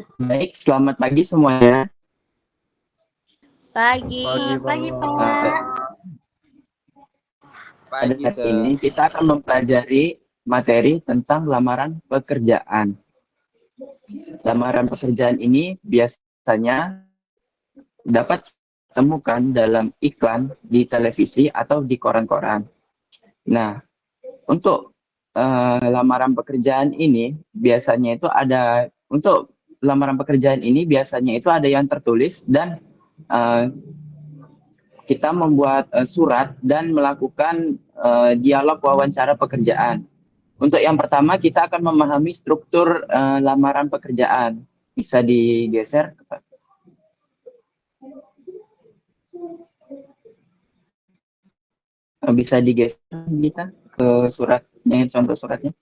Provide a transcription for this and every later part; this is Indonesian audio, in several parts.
Baik, selamat pagi semuanya. Pagi. Pagi, Nah, Pak. pada Pagi, hari ini Sir. kita akan mempelajari materi tentang lamaran pekerjaan. Lamaran pekerjaan ini biasanya dapat ditemukan dalam iklan di televisi atau di koran-koran. Nah, untuk lamaran pekerjaan ini biasanya itu ada untuk lamaran pekerjaan ini biasanya itu ada yang tertulis dan uh, kita membuat surat dan melakukan dialog wawancara pekerjaan. Untuk yang pertama kita akan memahami struktur lamaran pekerjaan. Bisa digeser, bisa digeser kita ke suratnya, contoh suratnya.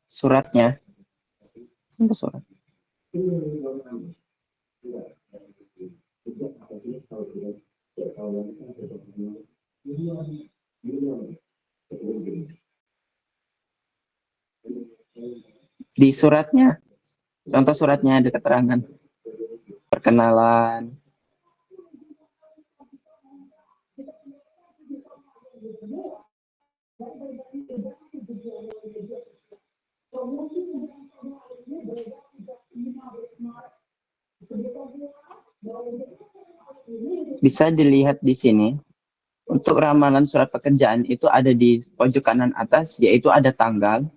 Suratnya, contoh surat. Di suratnya, contoh suratnya ada keterangan perkenalan. Bisa dilihat di sini. Untuk ramalan surat pekerjaan itu ada di pojok kanan atas, yaitu ada tanggal,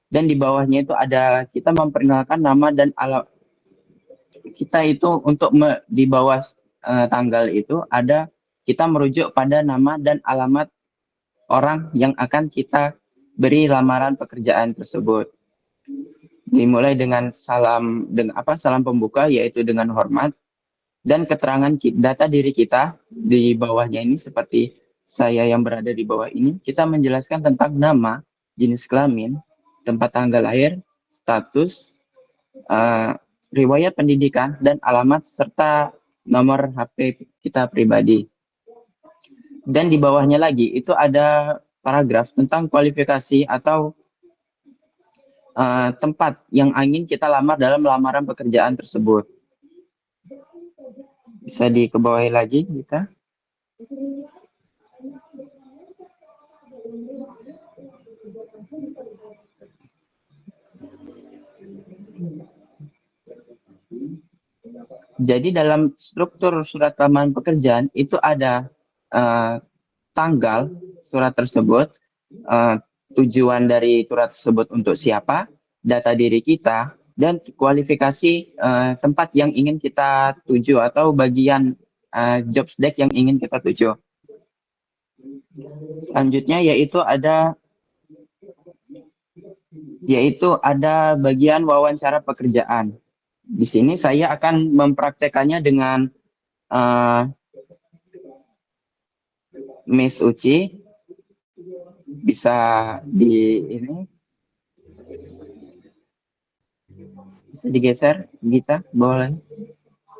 dan di bawahnya itu ada kita memperkenalkan nama dan alamat. Kita itu untuk di bawah tanggal itu ada kita merujuk pada nama dan alamat orang yang akan kita beri lamaran pekerjaan tersebut. Dimulai dengan salam pembuka, yaitu dengan hormat, dan keterangan data diri kita di bawahnya ini seperti saya yang berada di bawah ini, kita menjelaskan tentang nama, jenis kelamin, tempat tanggal lahir, status, riwayat pendidikan, dan alamat serta nomor HP kita pribadi. Dan di bawahnya lagi itu ada paragraf tentang kualifikasi atau tempat yang ingin kita lamar dalam lamaran pekerjaan tersebut. Bisa dikebawahi lagi kita. Jadi dalam struktur surat lamaran pekerjaan itu ada tanggal surat tersebut, tujuan dari surat tersebut untuk siapa, data diri kita, dan kualifikasi tempat yang ingin kita tuju atau bagian job desk yang ingin kita tuju. Selanjutnya yaitu ada bagian wawancara pekerjaan. Di sini saya akan mempraktekannya dengan Miss Uci. Bisa bisa digeser Gita, boleh,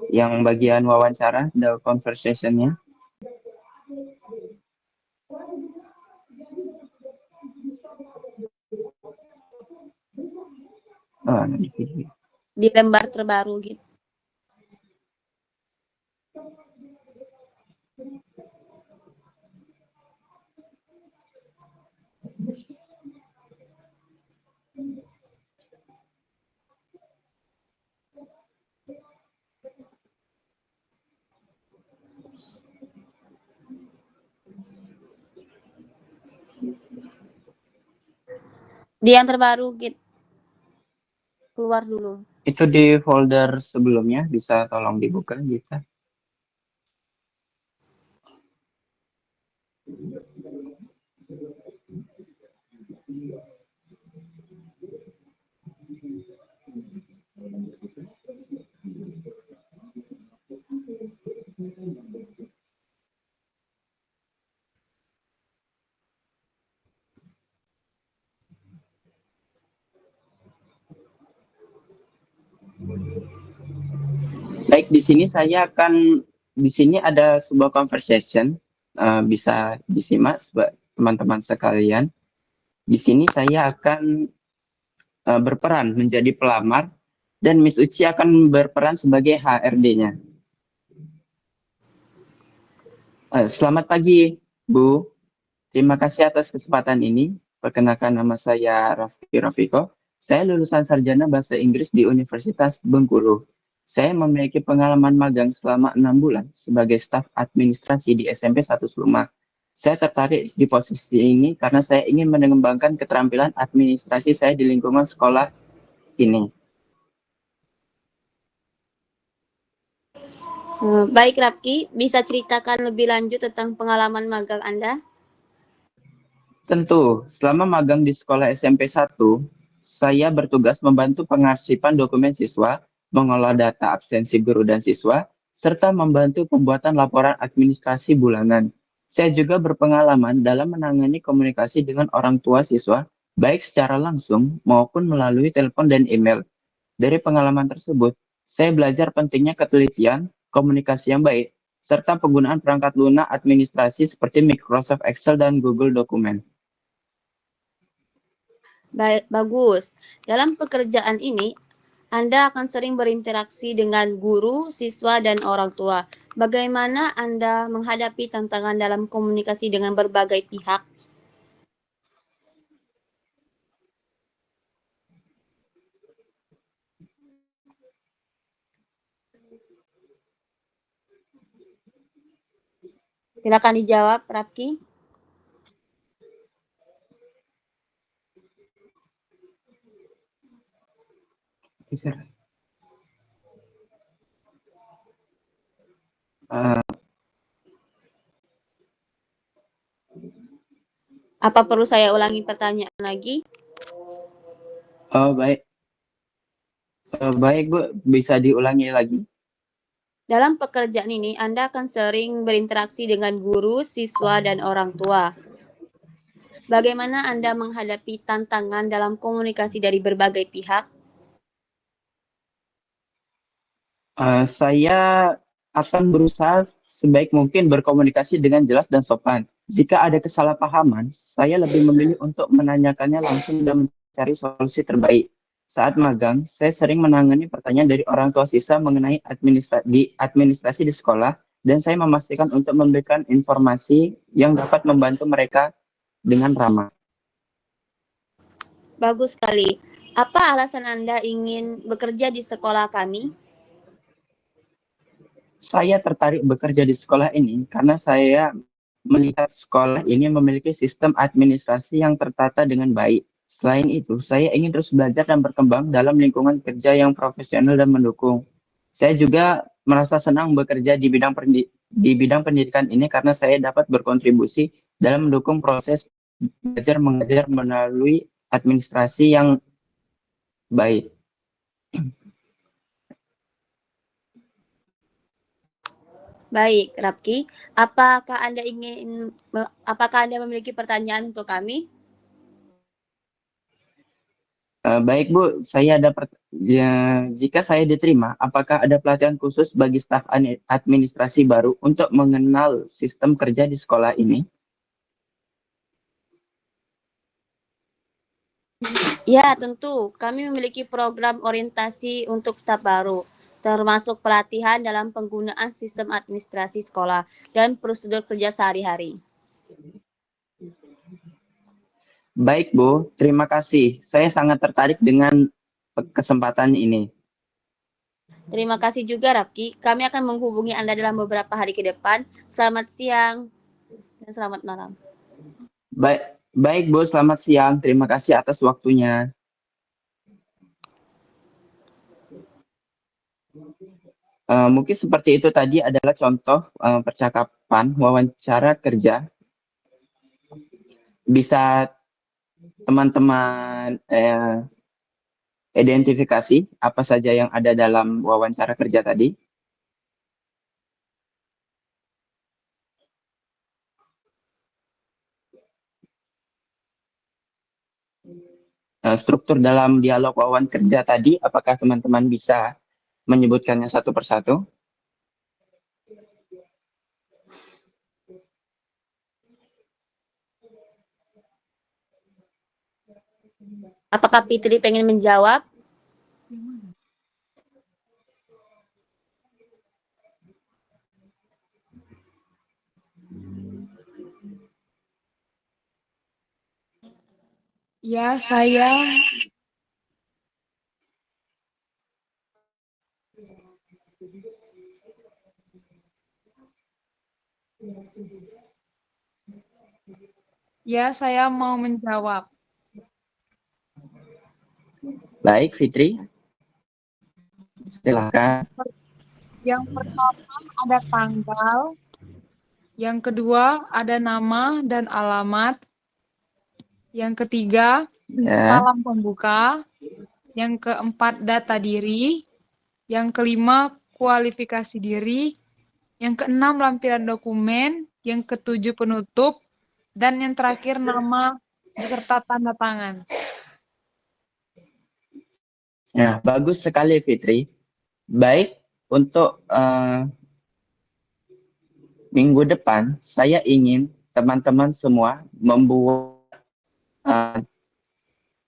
yang bagian wawancara, the conversation-nya. Di lembar terbaru gitu. Di yang terbaru gitu. Keluar dulu. Itu di folder sebelumnya, bisa tolong dibuka Gita. Baik, di sini saya akan di sini ada sebuah conversation, bisa disimak teman-teman sekalian. Di sini saya akan berperan menjadi pelamar dan Miss Uci akan berperan sebagai HRD-nya. Selamat pagi, Bu. Terima kasih atas kesempatan ini. Perkenalkan, nama saya Raffi Rafiko. Saya lulusan sarjana bahasa Inggris di Universitas Bengkulu. Saya memiliki pengalaman magang selama 6 bulan sebagai staf administrasi di SMP 1 Seluma. Saya tertarik di posisi ini karena saya ingin mengembangkan keterampilan administrasi saya di lingkungan sekolah ini. Baik Rapki, bisa ceritakan lebih lanjut tentang pengalaman magang Anda? Tentu, selama magang di sekolah SMP 1, saya bertugas membantu pengarsipan dokumen siswa, mengolah data absensi guru dan siswa, serta membantu pembuatan laporan administrasi bulanan. Saya juga berpengalaman dalam menangani komunikasi dengan orang tua siswa, baik secara langsung maupun melalui telepon dan email. Dari pengalaman tersebut, saya belajar pentingnya ketelitian, komunikasi yang baik, serta penggunaan perangkat lunak administrasi seperti Microsoft Excel dan Google Dokumen. Bagus. Dalam pekerjaan ini, Anda akan sering berinteraksi dengan guru, siswa, dan orang tua. Bagaimana Anda menghadapi tantangan dalam komunikasi dengan berbagai pihak? Silakan dijawab, Rapki. Apa perlu saya ulangi pertanyaan lagi? Oh, baik. Baik, Bu. Bisa diulangi lagi? Dalam pekerjaan ini, Anda akan sering berinteraksi dengan guru, siswa, dan orang tua. Bagaimana Anda menghadapi tantangan dalam komunikasi dari berbagai pihak? Saya akan berusaha sebaik mungkin berkomunikasi dengan jelas dan sopan. Jika ada kesalahpahaman, saya lebih memilih untuk menanyakannya langsung dan mencari solusi terbaik. Saat magang, saya sering menangani pertanyaan dari orang tua siswa mengenai administrasi di sekolah, dan saya memastikan untuk memberikan informasi yang dapat membantu mereka dengan ramah. Bagus sekali. Apa alasan Anda ingin bekerja di sekolah kami? Saya tertarik bekerja di sekolah ini karena saya melihat sekolah ini memiliki sistem administrasi yang tertata dengan baik. Selain itu, saya ingin terus belajar dan berkembang dalam lingkungan kerja yang profesional dan mendukung. Saya juga merasa senang bekerja di bidang pendidikan ini karena saya dapat berkontribusi dalam mendukung proses belajar mengajar melalui administrasi yang baik. Baik, Rapki. Apakah Anda memiliki pertanyaan untuk kami? Baik Bu, jika saya diterima, apakah ada pelatihan khusus bagi staf administrasi baru untuk mengenal sistem kerja di sekolah ini? Ya, tentu. Kami memiliki program orientasi untuk staf baru, termasuk pelatihan dalam penggunaan sistem administrasi sekolah dan prosedur kerja sehari-hari. Baik Bu, terima kasih. Saya sangat tertarik dengan kesempatan ini. Terima kasih juga, Rapki. Kami akan menghubungi Anda dalam beberapa hari ke depan. Selamat siang dan selamat malam. Baik Bu, selamat siang. Terima kasih atas waktunya. Mungkin seperti itu tadi adalah contoh percakapan wawancara kerja. Bisa teman-teman identifikasi apa saja yang ada dalam wawancara kerja tadi. Struktur dalam dialog wawancara kerja tadi, apakah teman-teman bisa menyebutkannya satu persatu? Apakah Fitri pengen menjawab? Ya, saya mau menjawab. Baik, Fitri. Silakan. Yang pertama ada tanggal, yang kedua ada nama dan alamat, yang ketiga Ya. salam pembuka, yang keempat data diri, yang kelima kualifikasi diri, yang keenam lampiran dokumen, yang ketujuh penutup, dan yang terakhir nama beserta tanda tangan. Ya, bagus sekali, Fitri. Baik, untuk minggu depan, saya ingin teman-teman semua membuat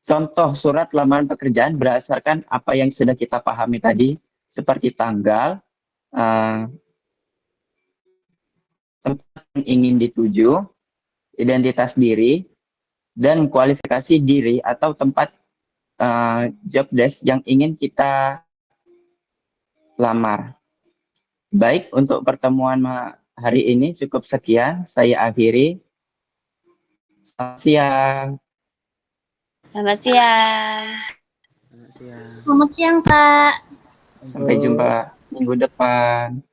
contoh surat lamaran pekerjaan berdasarkan apa yang sudah kita pahami tadi, seperti tanggal, tempat yang ingin dituju, identitas diri, dan kualifikasi diri atau tempat job desk yang ingin kita lamar. Baik, untuk pertemuan hari ini cukup sekian. Saya akhiri. Selamat siang. Selamat siang. Selamat siang. Selamat siang, Kak. Sampai jumpa minggu depan.